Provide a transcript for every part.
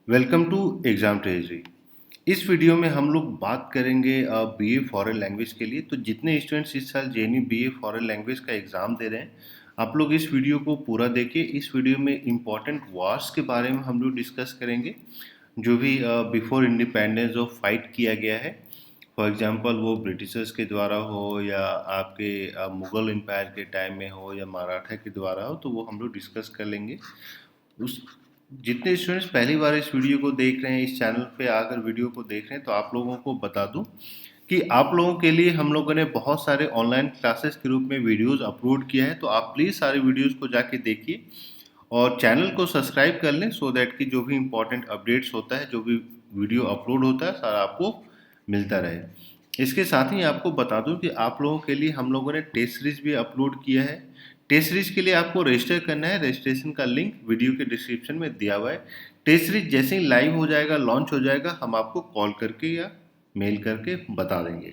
Welcome to exam treasury. इस video में हम लोग बात करेंगे बीए फॉरेन लैंग्वेज के लिए। तो जितने स्टूडेंट्स इस साल जेएनयू बीए फॉरेन लैंग्वेज का एग्ज़ाम दे रहे हैं, आप लोग इस वीडियो को पूरा देखिए। इस वीडियो में इम्पॉर्टेंट वार्स के बारे में हम लोग डिस्कस करेंगे, जो भी बिफोर इंडिपेंडेंस जो फाइट किया गया है। फॉर एग्जांपल वो ब्रिटिशर्स के द्वारा हो या आपके मुग़ल एम्पायर के टाइम में हो या मराठा के द्वारा हो, तो वो हम लोग डिस्कस कर लेंगे। उस जितने स्टूडेंट्स पहली बार इस वीडियो को देख रहे हैं, इस चैनल पे आकर वीडियो को देख रहे हैं, तो आप लोगों को बता दूं कि आप लोगों के लिए हम लोगों ने बहुत सारे ऑनलाइन क्लासेस के रूप में वीडियोस अपलोड किया है। तो आप प्लीज़ सारे वीडियोस को जाके देखिए और चैनल को सब्सक्राइब कर लें, सो दैट कि जो भी इम्पोर्टेंट अपडेट्स होता है, जो भी वीडियो अपलोड होता है, सारा आपको मिलता रहे। इसके साथ ही आपको बता दूं कि आप लोगों के लिए हम लोगों ने टेस्ट सीरीज भी अपलोड किया है। टेस्ट सीरीज के लिए आपको रजिस्टर करना है। रजिस्ट्रेशन का लिंक वीडियो के डिस्क्रिप्शन में दिया हुआ है। टेस्ट सीरीज जैसे ही लाइव हो जाएगा, लॉन्च हो जाएगा, हम आपको कॉल करके या मेल करके बता देंगे।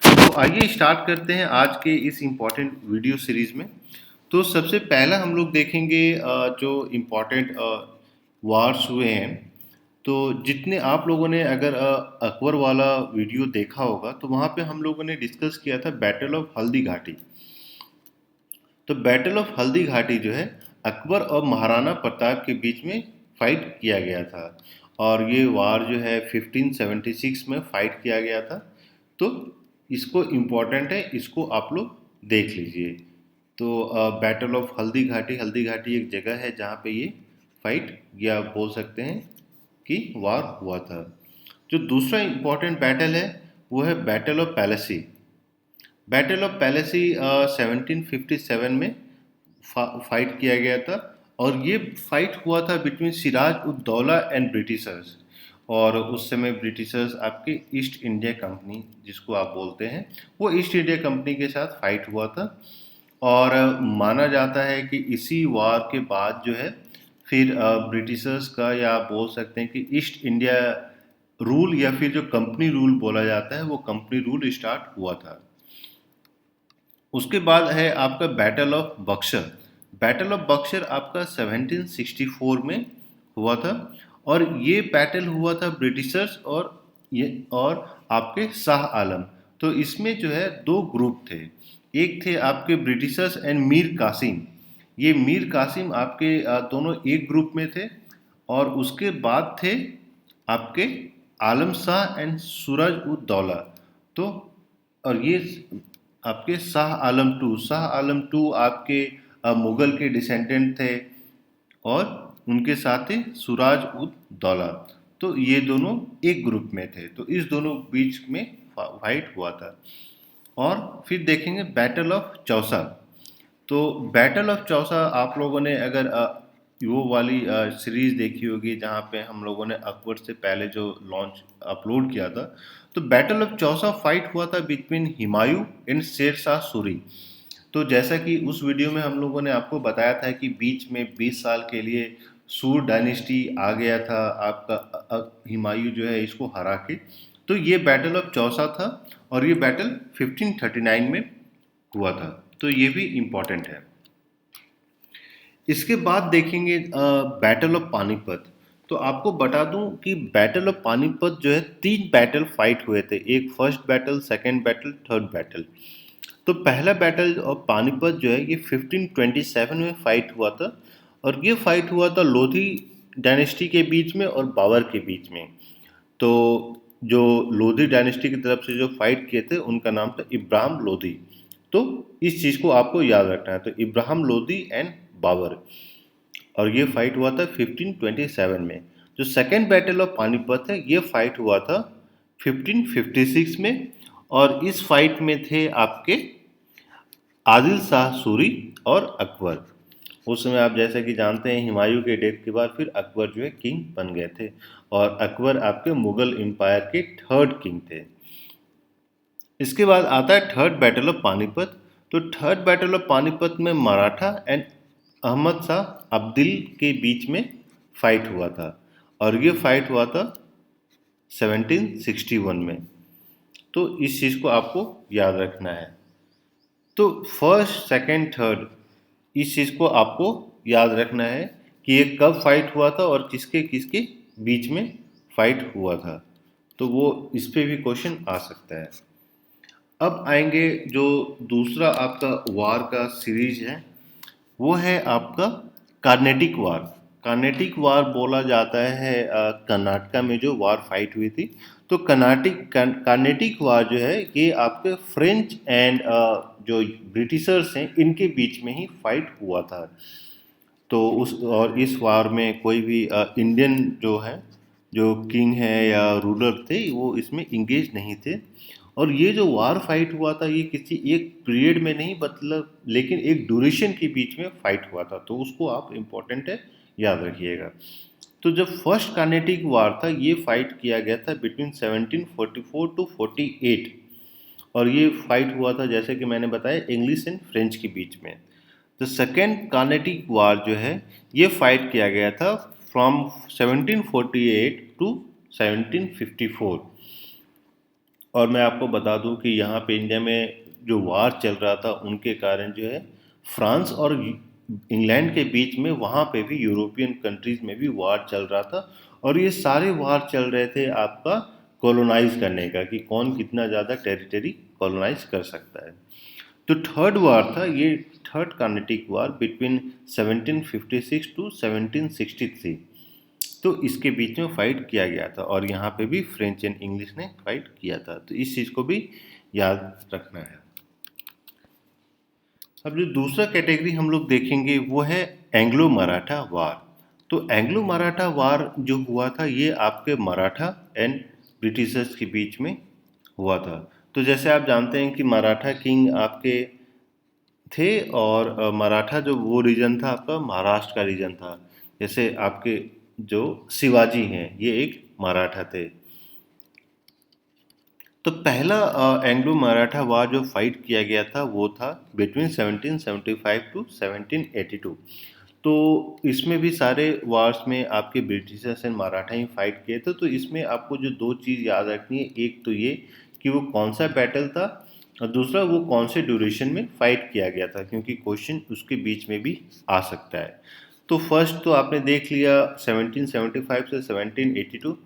तो आइए स्टार्ट करते हैं आज के इस इम्पॉर्टेंट वीडियो सीरीज में। तो सबसे पहला हम लोग देखेंगे जो इम्पोर्टेंट वार्स हुए हैं। तो जितने आप लोगों ने अगर अकबर वाला वीडियो देखा होगा, तो वहाँ पे हम लोगों ने डिस्कस किया था बैटल ऑफ हल्दी घाटी। तो बैटल ऑफ हल्दी घाटी जो है, अकबर और महाराणा प्रताप के बीच में फाइट किया गया था। और ये वार जो है 1576 में फाइट किया गया था। तो इसको इम्पोर्टेंट है, इसको आप लोग देख लीजिए। तो बैटल ऑफ हल्दी घाटी एक जगह है जहाँ पे ये फाइट या बोल सकते हैं कि वार हुआ था। जो दूसरा इम्पोर्टेंट बैटल है, वो है बैटल ऑफ पैलेसी। बैटल ऑफ पैलेसी 1757 में फाइट किया गया था। और ये फाइट हुआ था between Siraj ud Daula and Britishers. और उस समय ब्रिटिशर्स आपके ईस्ट इंडिया कंपनी जिसको आप बोलते हैं, वो ईस्ट इंडिया कंपनी के साथ फाइट हुआ था। और माना जाता है कि इसी वार के बाद जो है फिर ब्रिटिशर्स का, या आप बोल सकते हैं कि ईस्ट इंडिया रूल या फिर जो कंपनी रूल बोला जाता है, वो कंपनी रूल स्टार्ट हुआ था। उसके बाद है आपका battle of Buxar. Battle of Buxar आपका 1764 में हुआ था। और ये बैटल हुआ था ब्रिटिशर्स और आपके शाह आलम। तो इसमें जो है दो ग्रुप थे। एक थे आपके ब्रिटिशर्स एंड मीर कासिम। ये मीर कासिम आपके दोनों एक ग्रुप में थे। और उसके बाद थे आपके आलम शाह एंड सूरज उद दौला। तो और ये आपके शाह आलम टू आपके मुगल के डिसेंडेंट थे। और उनके साथ थे सूरज उद दौला। तो ये दोनों एक ग्रुप में थे। तो इस दोनों बीच में फाइट हुआ था। और फिर देखेंगे बैटल ऑफ चौसा। तो बैटल ऑफ चौसा आप लोगों ने अगर वो वाली सीरीज देखी होगी जहाँ पे हम लोगों ने अकबर से पहले जो लॉन्च अपलोड किया था। तो बैटल ऑफ चौसा फाइट हुआ था बिटवीन हुमायूं एंड शेर शाह सूरी। तो जैसा कि उस वीडियो में हम लोगों ने आपको बताया था कि बीच में 20 साल के लिए सूर डायनेस्टी आ गया था आपका, हुमायूं जो है इसको हरा के। तो ये बैटल ऑफ चौसा था। और ये बैटल 1539 में हुआ था। तो ये भी इम्पॉर्टेंट है। इसके बाद देखेंगे बैटल ऑफ पानीपत। तो आपको बता दूं कि बैटल ऑफ पानीपत जो है, तीन बैटल फाइट हुए थे। एक first battle, second battle, third battle. तो पहला बैटल ऑफ पानीपत जो है, ये 1527 में फाइट हुआ था। और ये फाइट हुआ था लोधी डायनेस्टी के बीच में और बाबर के बीच में। तो जो लोधी डायनेस्टी की तरफ से जो फाइट किए थे, उनका नाम था इब्राहिम लोधी। तो इस चीज़ को आपको याद रखना है। तो इब्राहिम लोधी एंड बाबर। और ये फाइट हुआ था 1527 में। जो सेकेंड बैटल ऑफ पानीपत है, ये फाइट हुआ था 1556 में। और इस फाइट में थे आपके आदिल शाह सूरी और अकबर। उस समय आप जैसा कि जानते हैं, हुमायूं के डेथ के बाद फिर अकबर जो है किंग बन गए थे। और अकबर आपके मुगल एम्पायर के थर्ड किंग थे। इसके बाद आता है थर्ड बैटल ऑफ पानीपत। तो थर्ड बैटल ऑफ पानीपत में मराठा एंड अहमद शाह अब्दिल के बीच में फाइट हुआ था। और ये फाइट हुआ था 1761 में। तो इस चीज़ को आपको याद रखना है। तो फर्स्ट, सेकंड, थर्ड, इस चीज़ को आपको याद रखना है कि ये कब फाइट हुआ था और किसके किसके बीच में फाइट हुआ था, तो वो इस पे भी क्वेश्चन आ सकता है। अब आएंगे जो दूसरा आपका वार का सीरीज है, वो है आपका कार्नेटिक वार। कार्नेटिक वार बोला जाता है कर्नाटका में जो वार फाइट हुई थी। तो कार्नेटिक वार जो है ये आपके फ्रेंच एंड जो ब्रिटिशर्स हैं इनके बीच में ही फाइट हुआ था। तो उस और इस वार में कोई भी इंडियन जो है, जो किंग है या रूलर थे, वो इसमें इंगेज नहीं थे। और ये जो वार फाइट हुआ था ये किसी एक पीरियड में नहीं, मतलब लेकिन एक ड्यूरेशन के बीच में फाइट हुआ था, तो उसको आप इम्पोर्टेंट है याद रखिएगा। तो जब फर्स्ट कार्नेटिक वार था ये फाइट किया गया था बिटवीन 1744 टू 48, और ये फाइट हुआ था जैसे कि मैंने बताया इंग्लिश एंड फ्रेंच के बीच में। तो सेकेंड कार्नेटिक वार जो है ये फाइट किया गया था फ्रॉम 1748 टू 1754। और मैं आपको बता दूं कि यहाँ पे इंडिया में जो वार चल रहा था उनके कारण जो है फ्रांस और इंग्लैंड के बीच में वहाँ पे भी यूरोपियन कंट्रीज में भी वार चल रहा था। और ये सारे वार चल रहे थे आपका कॉलोनाइज करने का, कि कौन कितना ज़्यादा टेरिटरी कॉलोनाइज कर सकता है। तो थर्ड वार था ये, third Carnatic war between 1756 to 1763। तो इसके बीच में फाइट किया गया था और यहाँ पे भी फ्रेंच एंड इंग्लिश ने फाइट किया था, तो इस चीज़ को भी याद रखना है। अब जो दूसरा कैटेगरी हम लोग देखेंगे वो है एंग्लो मराठा वार। तो एंग्लो मराठा वार जो हुआ था ये आपके मराठा एंड ब्रिटिशर्स के बीच में हुआ था। तो जैसे आप जानते हैं कि मराठा किंग आपके थे, और मराठा जो वो रीजन था आपका महाराष्ट्र का रीजन था। जैसे आपके जो शिवाजी हैं ये एक मराठा थे। तो पहला एंग्लो मराठा वार जो फाइट किया गया था वो था बिटवीन 1775 टू 1782। तो इसमें भी सारे वार्स में आपके Britishers and Maratha he fight किए थे। तो इसमें आपको जो दो चीज़ याद रखनी है, एक तो ये कि वो कौन सा बैटल था, और दूसरा वो कौन से ड्यूरेशन में फाइट किया गया था, क्योंकि क्वेश्चन उसके बीच में भी आ सकता है। तो फर्स्ट तो आपने देख लिया 1775 से 1782,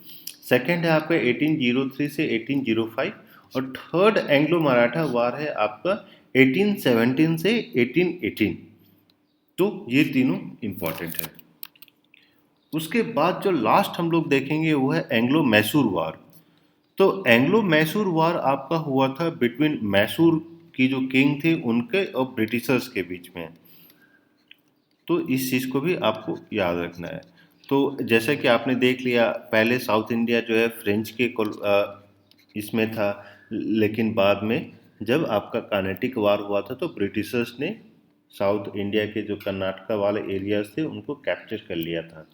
सेकेंड है आपका 1803 से 1805, और थर्ड एंग्लो मराठा वार है आपका 1817 से 1818। तो ये तीनों इंपॉर्टेंट है। उसके बाद जो लास्ट हम लोग देखेंगे वो है एंग्लो मैसूर वार। तो एंग्लो मैसूर वार आपका हुआ था बिटवीन मैसूर की जो किंग थे उनके और ब्रिटिशर्स के बीच में। तो इस चीज़ को भी आपको याद रखना है। तो जैसा कि आपने देख लिया पहले साउथ इंडिया जो है फ्रेंच के इसमें था, लेकिन बाद में जब आपका कार्नेटिक वार हुआ था तो ब्रिटिशर्स ने साउथ इंडिया के जो कर्नाटका वाले एरियाज थे उनको कैप्चर कर लिया था।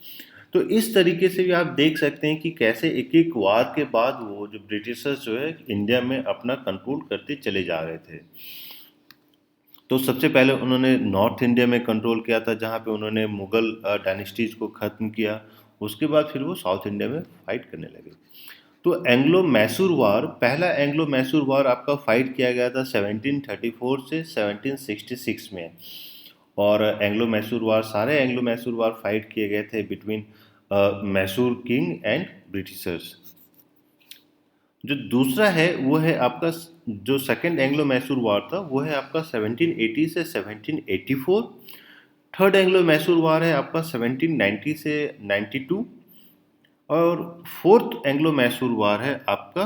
तो इस तरीके से भी आप देख सकते हैं कि कैसे एक एक वार के बाद वो जो ब्रिटिशर्स जो है इंडिया में अपना कंट्रोल करते चले जा रहे थे। तो सबसे पहले उन्होंने नॉर्थ इंडिया में कंट्रोल किया था जहाँ पे उन्होंने मुगल डायनेस्टीज को ख़त्म किया। उसके बाद फिर वो साउथ इंडिया में फाइट करने लगे। तो एंग्लो मैसूर वार, पहला एंग्लो मैसूर वार आपका फाइट किया गया था 1734 से 1766 में। और एंग्लो मैसूर वार, सारे एंग्लो मैसूर वार फाइट किए गए थे between Mysore king and Britishers. जो दूसरा है वो है आपका जो सेकंड एंग्लो मैसूर वार था वो है आपका 1780 से 1784। थर्ड एंग्लो मैसूर वार है आपका 1790 से 92। और फोर्थ एंग्लो मैसूर वार है आपका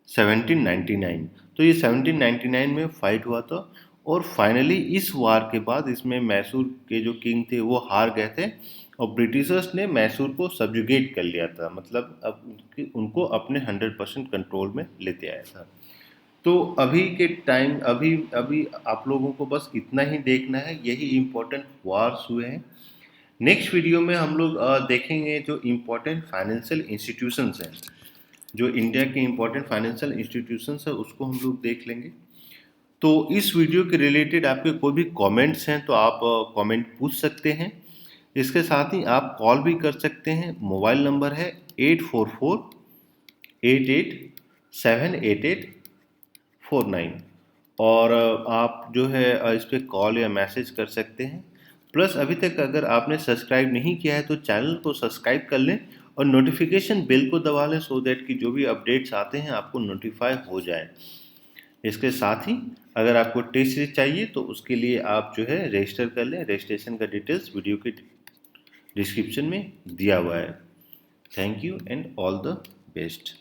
1799। तो ये 1799 में फाइट हुआ था, और फाइनली इस वार के बाद इसमें मैसूर के जो किंग थे वो हार गए थे, और ब्रिटिशर्स ने मैसूर को सब्जुगेट कर लिया था, मतलब अब उनको अपने 100% कंट्रोल में लेते आया था। तो अभी के टाइम अभी अभी आप लोगों को बस इतना ही देखना है, यही इम्पोर्टेंट वार्स हुए हैं। नेक्स्ट वीडियो में हम लोग देखेंगे जो इम्पोर्टेंट फाइनेंशियल इंस्टीट्यूशंस हैं, जो इंडिया के इम्पोर्टेंट फाइनेंशियल इंस्टीट्यूशंस है उसको हम लोग देख लेंगे। तो इस वीडियो के रिलेटेड आपके कोई भी कमेंट्स हैं तो आप कमेंट पूछ सकते हैं। इसके साथ ही आप कॉल भी कर सकते हैं। मोबाइल नंबर है 8448878849। और आप जो है इस पर कॉल या मैसेज कर सकते हैं। प्लस अभी तक अगर आपने सब्सक्राइब नहीं किया है तो चैनल को सब्सक्राइब कर लें और नोटिफिकेशन बेल को दबा लें सो दैट कि जो भी अपडेट्स आते हैं आपको नोटिफाई हो जाए। इसके साथ ही अगर आपको टेस्ट सीरीज चाहिए तो उसके लिए आप जो है रजिस्टर कर लें। रजिस्ट्रेशन का डिटेल्स वीडियो के डिस्क्रिप्शन में दिया हुआ है। Thank you and all the best.